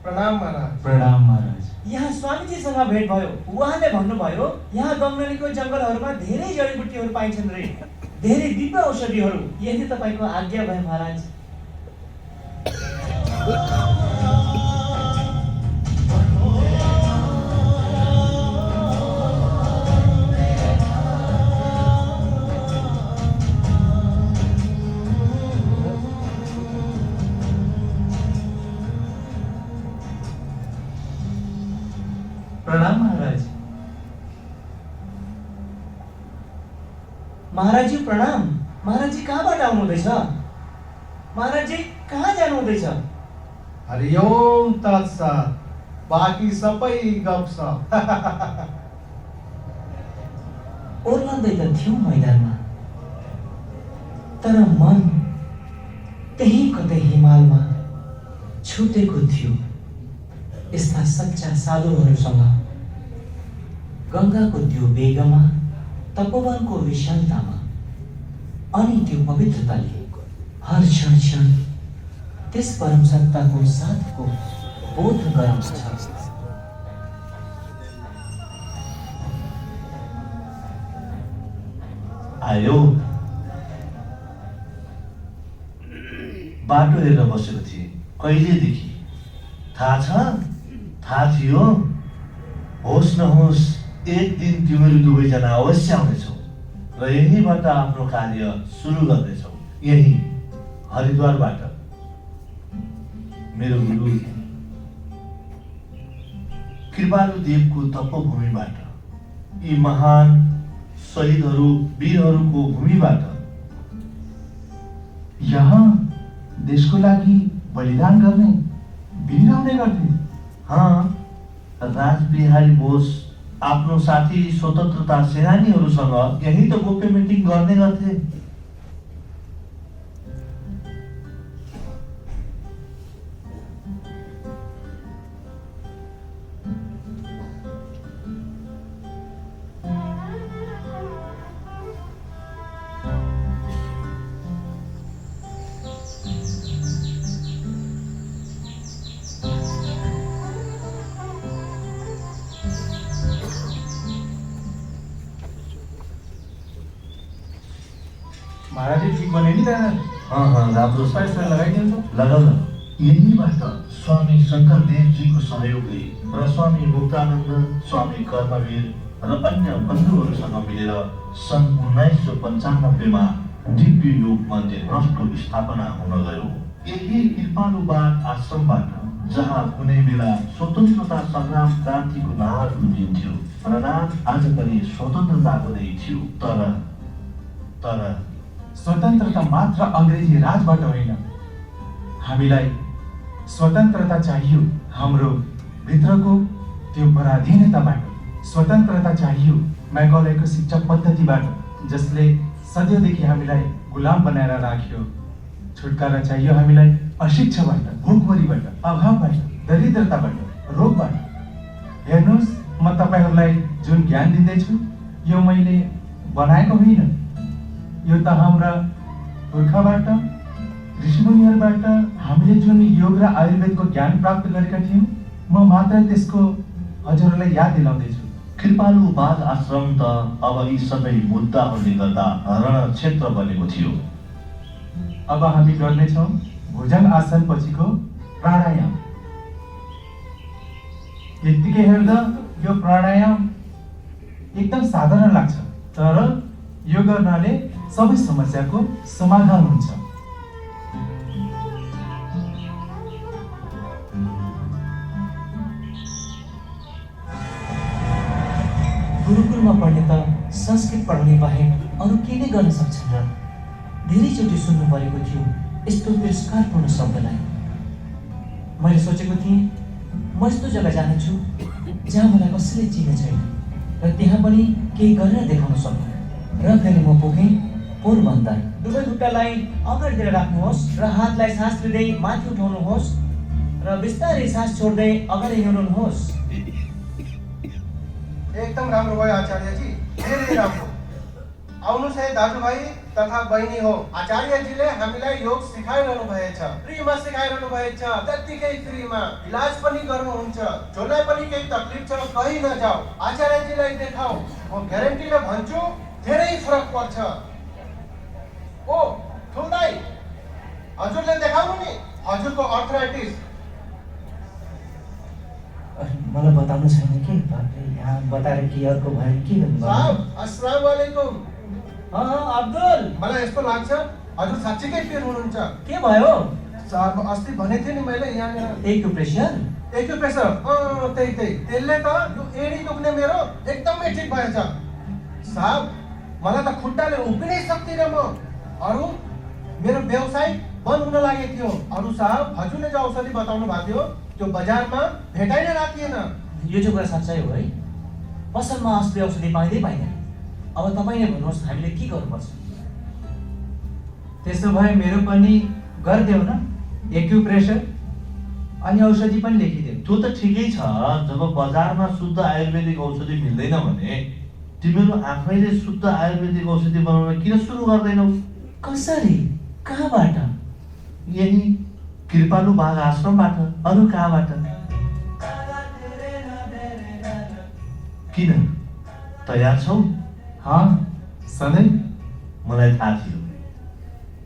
प्रणाम महाराज। प्रणाम महाराज। यहाँ स्वामीजीसँग भेट भयो। उहाँले भन्नुभयो यहाँ गङ्गनलीको जङ्गलहरूमा धेरै जडीबुटीहरू पाइन्छन् रे, धेरै दिव्य औषधिहरू। यदि तपाईँको आज्ञा भए महाराज। प्रणाम महाराज। महाराज जी प्रणाम। महाराज जी कहाँबाट आउनुहुँदैछ? महाराज जी कहाँ जानुहुँदैछ? हरिओम तत्सत। बाँकी सबै गफसफ। ओर्लँदै त थियौँ मैदानमा, तर मन त्यही कतै हिमालमा छुटेको थियो यस्ता सच्चा साधुहरूसँग। गङ्गाको त्यो वेगमा, तपोवनको विशालतामा अनि त्यो पवित्रताले हर क्षण क्षण त्यस परम सत्ताको साथको बोध गराउँछ। आयो बाटो हेरेर बसेको थिएँ कहिलेदेखि, थाहा छ? थाहा थियो? होस् नहोस् एक दिन तिमीहरू दुवैजना अवश्य आउनेछौ र यहीँबाट आफ्नो कार्य सुरु गर्नेछौ। यही हरिद्वारबाट, मेरो गुरु कृपालु देवको तपोभूमिबाट, यी महान शहीदहरू वीरहरूको भूमिबाट। यहाँ देशको लागि बलिदान गर्ने वीर आउने गर्थे। हाँ, राजबिहारी बोस आफ्नो साथी स्वतन्त्रता सेनानीहरूसँग यही त गोप्य मिटिङ गर्ने गर्थे। बने नि त्यहाँ राम्रो छ पैसा लगाइदिन्छ लगाउन यहीँबाट स्वामी शङ्करदेवजीको सहयोगले र स्वामी मुक्तानन्द स्वामी कर्मवीर र अन्य बन्धुहरूसँग मिलेर सन् 1995 दिव्य योग मन्दिर ट्रस्टको स्थापना हुन गयो। यही कृपालुबाग आश्रमबाट जहाँ कुनै बेला स्वतन्त्रता सङ्ग्राम क्रान्तिको नारा गुन्जिन्थ्यो र नाम आज पनि स्वतन्त्रताको नै थियो। तर स्वतन्त्रता मात्र अङ्ग्रेजी राजबाट होइन, हामीलाई स्वतन्त्रता चाहियो हाम्रो भित्रको त्यो पराधीनताबाट। स्वतन्त्रता चाहियो मैकॉलेको शिक्षा पद्धतिबाट जसले सदैवदेखि हामीलाई गुलाम बनाएर राख्यो। छुटकारा चाहियो हामीलाई अशिक्षाबाट, भोकमरीबाट, अभावबाट, दरिद्रताबाट, रोगबाट। हेर्नुहोस्, म तपाईँहरूलाई जुन ज्ञान दिँदैछु यो मैले बनाएको होइन, यो त हाम्रा पुर्खाबाट, ऋषिमुनिहरूबाट हामीले जुन योग र आयुर्वेदको ज्ञान प्राप्त गरेका थियौँ, म मात्र त्यसको हजुरहरूलाई याद दिलाउँदैछु। कृपालु बाग आश्रम त अब यी सबै मुद्दाहरूले गर्दा रणक्षेत्र बनेको थियो। अब हामी गर्नेछौँ भुजङ्ग आसन पछिको प्राणायाम। यत्तिकै हेर्दा यो प्राणायाम एकदम साधारण लाग्छ, तर यो गर्नाले सबै समस्याको समाधान हुन्छ। गुरुकुलमा पढ्ने त संस्कृत पढाउने बाहेक अरू के नै गर्न सक्छन् र धेरैचोटि सुन्नु परेको थियो यस्तो तिरस्कारपूर्ण शब्दलाई। मैले सोचेको थिएँ म यस्तो जग्गा जानेछु जहाँ मलाई कसैले चिन्ने छैन र त्यहाँ पनि केही गरेर देखाउन सक्नु। र फेरि म पुगेँ पोरबन्दर। दुवै खुट्टालाई अगाडितिर राख्नुहोस् र हातलाई सास लिँदै माथि उठाउनुहोस् र बिस्तारै सास छोड्दै अगाडि हिँड्नुहोस्। एकदम राम्रो भयो आचार्यजी, धेरै राम्रो। आउनुहोस् है दाजुभाइ तथा बहिनी हो, आचार्यजीले हामीलाई योग सिकाइरहनु भएछ, फ्रीमा सिकाइरहनु भएछ, त्यत्तिकै फ्रीमा इलाज पनि गर्नुहुन्छ। जसलाई पनि केही तकलिफ छ कहीँ नजाऊ, आचार्यजीलाई देखाऊ, म ग्यारेन्टीले भन्छु धेरै फरक पर्छ। ओ ठुल्दाई, हजुरले देखाउनु नि हजुरको अर्थराइटिस। मलाई बताउनु छैन कि यहाँ बताएर के अर्को भयो के गर्नु? साहब अस्सलाम वालेकुम। अब्दुल, मलाई यस्तो लाग्छ हजुर साँच्चीकै फिर हुनुहुन्छ। के भयो? साहब अस्ति भनेको थिएँ नि मैले यहाँ एक्युप्रेसर त्यही त्यसले त यो एडी दुख्ने मेरो एकदमै ठिक भएछ। साहब मलाई त खुट्टाले उभिनै सक्दिनँ म। अरू मेरो व्यवसाय बन्द हुन लागेको थियो। अरू साहब हजुरले जो औषधि बताउनु भएको थियो त्यो बजारमा भेटाइ नै राखिएन। यो चाहिँ कुरा साँच्चै हो है? पसलमा असली औषधि पाइँदै पाइँदैन। अब तपाईँ नै भन्नुहोस् हामीले के गर्नुपर्छ? त्यसो भए मेरो पनि गरिदेऊ न एक्युप्रेसर अनि औषधि पनि लेखिदेऊ। त्यो त ठिकै छ, जब बजारमा शुद्ध आयुर्वेदिक औषधि मिल्दैन भने तिमीहरू आफैले शुद्ध आयुर्वेदिक औषधि बनाउन किन सुरु गर्दैनौ? कसरी? कहाँबाट? यही कृपालु बाग आश्रमबाट। अरू कहाँबाट? किन तयार छौ? सधैँ मलाई थाहा थियो,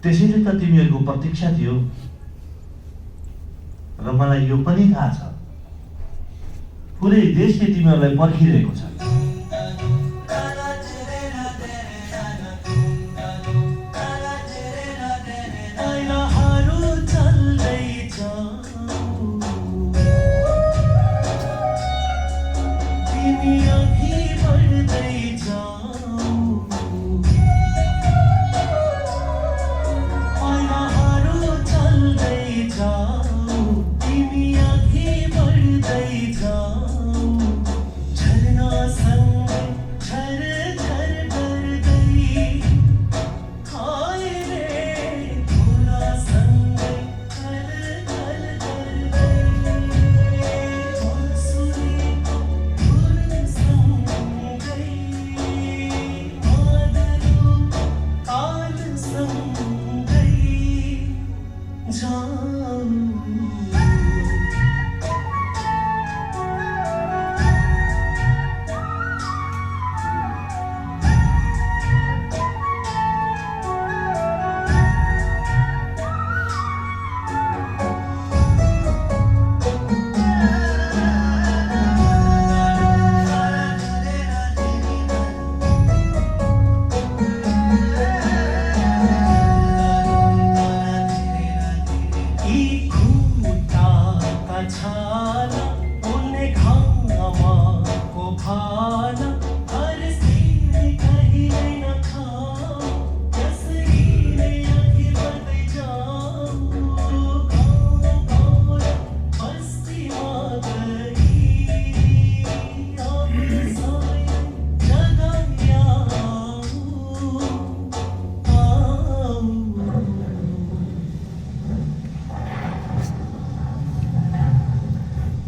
त्यसैले त तिमीहरूको प्रतीक्षा थियो। र मलाई यो पनि थाहा छ पुरै देशले तिमीहरूलाई पर्खिरहेको छ।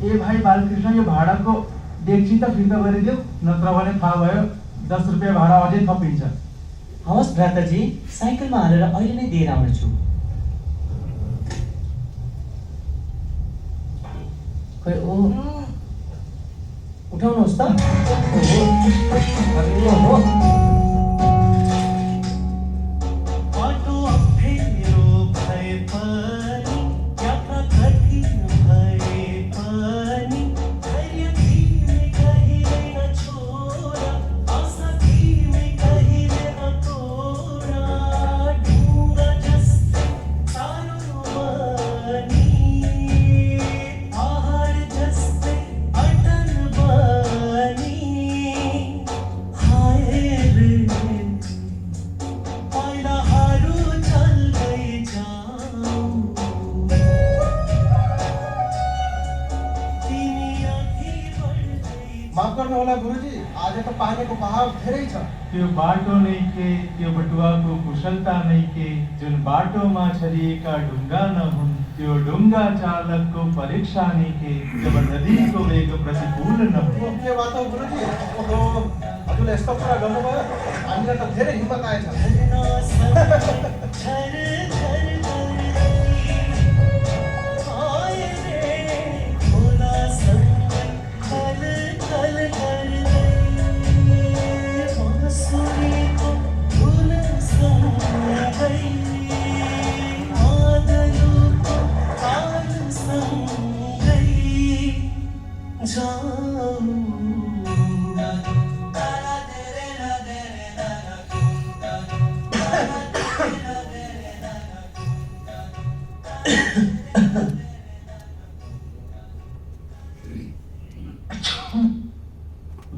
ए भाइ बालकृष्ण यो भाडाको डेक्ची त फिर्ता गरिदेऊ, नत्र भने थाहा भयो 10 रुपियाँ भाडा अझै थपिन्छ। हवस् भ्राताजी, साइकलमा हालेर अहिले नै दिएर आउनेछु। खै ओ उठाउनुहोस् त। ओहो बाटो अप्ठ्यारो भए पनि यात्रा कठिन भए पनि धैर्य तिमी कहिले नछोड, आशा तिमी कहिले नतोड। ढुङ्गा जस्तै सानो बनी, पहाड जस्तै अटल बनी। हाय रे पाइलाहरू चल्दै जाऊ, तिमी अघि बढ्दै माफ गर्नुहोला गुरुजी, आजको पानीको बहाव धेरै छ। त्यो बाटो नै के, त्यो बटुवाको कुशलता नै के, जुन बाटोमा छरिएका ढुङ्गा नहुन्, त्यो ढुङ्गा चालकको परीक्षा नै के, जब नदीको वेग प्रतिकूल नहुन्। के बात हो गुरुजी? ओहो, हजुरले यस्तो कुरा गर्नुभयो, हामीलाई त धेरै हिम्मत आएछ। झर झर हाय रे खोला सँगै खल खल गर्दै, बाँसुरीको धुन सँगै मादलुको ताल सँगै जाऊ।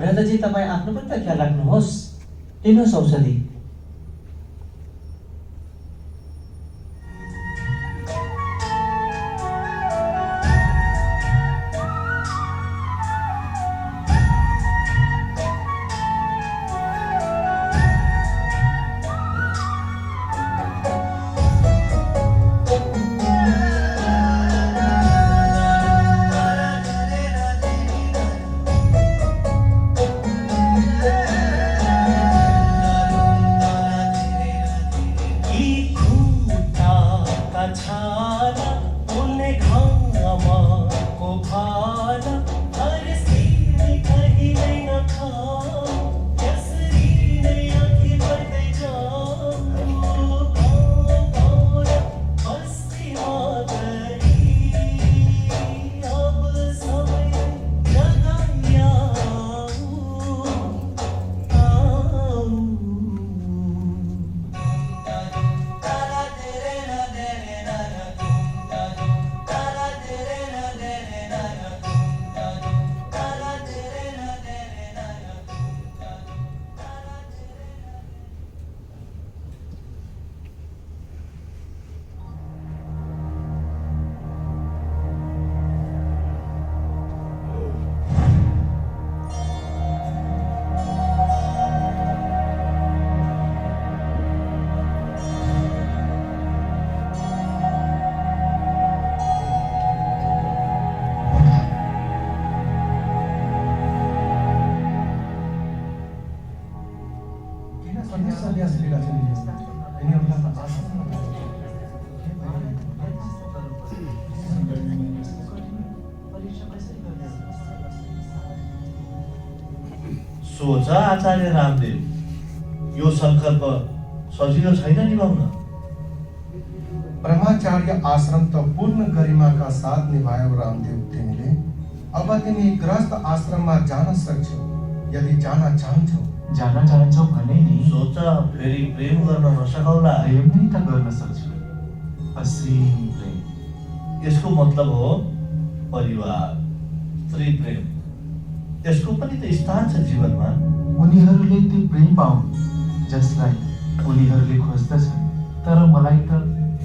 भ्राताजी, तपाईँ आफ्नो पनि त ख्याल राख्नुहोस्। लिनुहोस् औषधि। सोच आचार्य रामदेव, यो संकल्प सजिलो छैन निभाउन। ब्रह्मचार्य आश्रम त पूर्ण गरिमाका साथ निभायो रामदेव तिमीले। अब तिमी गृहस्थ आश्रममा जान सक्छौ यदि जान चाहन्छौ। जान चाहन्छौ भने नि सोच फेरि प्रेम गर्न नसकौला। प्रेम नै त गर्न सक्छु, असीम प्रेम। यसको मतलब हो परिवार, स्त्री प्रेम। त्यसको पनि त स्थान छ जीवनमा। उनीहरूले त्यो प्रेम पाउन् जसलाई उनीहरूले खोज्दछन्। तर मलाई त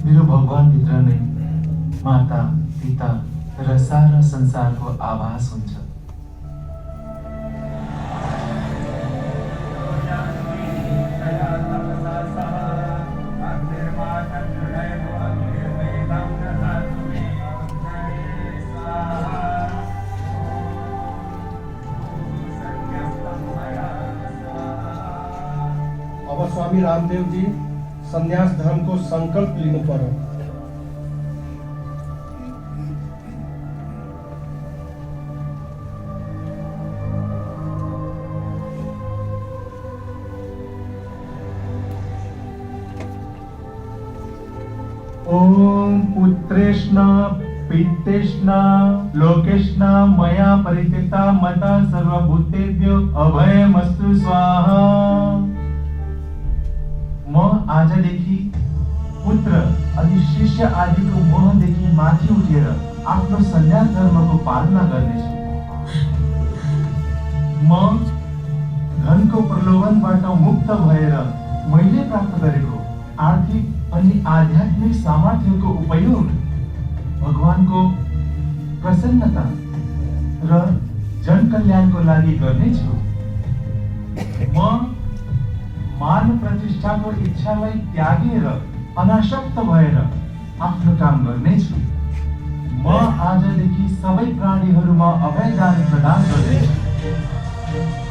मेरो भगवानभित्र नै माता, पिता र सारा संसारको आभास हुन्छ। स्वामी रामदेव जी सन्यास धर्मको संकल्प लिनु पर्यो। ओम पुत्रेष्ण पितेष्ण लोकेष्ण मया परित्यक्ता मता सर्वभूतेभ्यो अभयमस्तु स्वाहा। म आजदेखि पुत्र अनि शिष्य आदिको मोहदेखि माथि उठेर आफ्नो सन्यास धर्मको पालना गर्नेछु। म धनको प्रलोभनबाट मुक्त भएर मैले प्राप्त गरेको आर्थिक अनि आध्यात्मिक सामर्थ्यको उपयोग भगवानको प्रसन्नता र जनकल्याणको लागि गर्नेछु। म मान प्रतिष्ठाको इच्छालाई त्यागेर अनासक्त भएर आफ्नो काम गर्नेछु। म आजदेखि सबै प्राणीहरूमा अभयदान प्रदान गर्नेछु।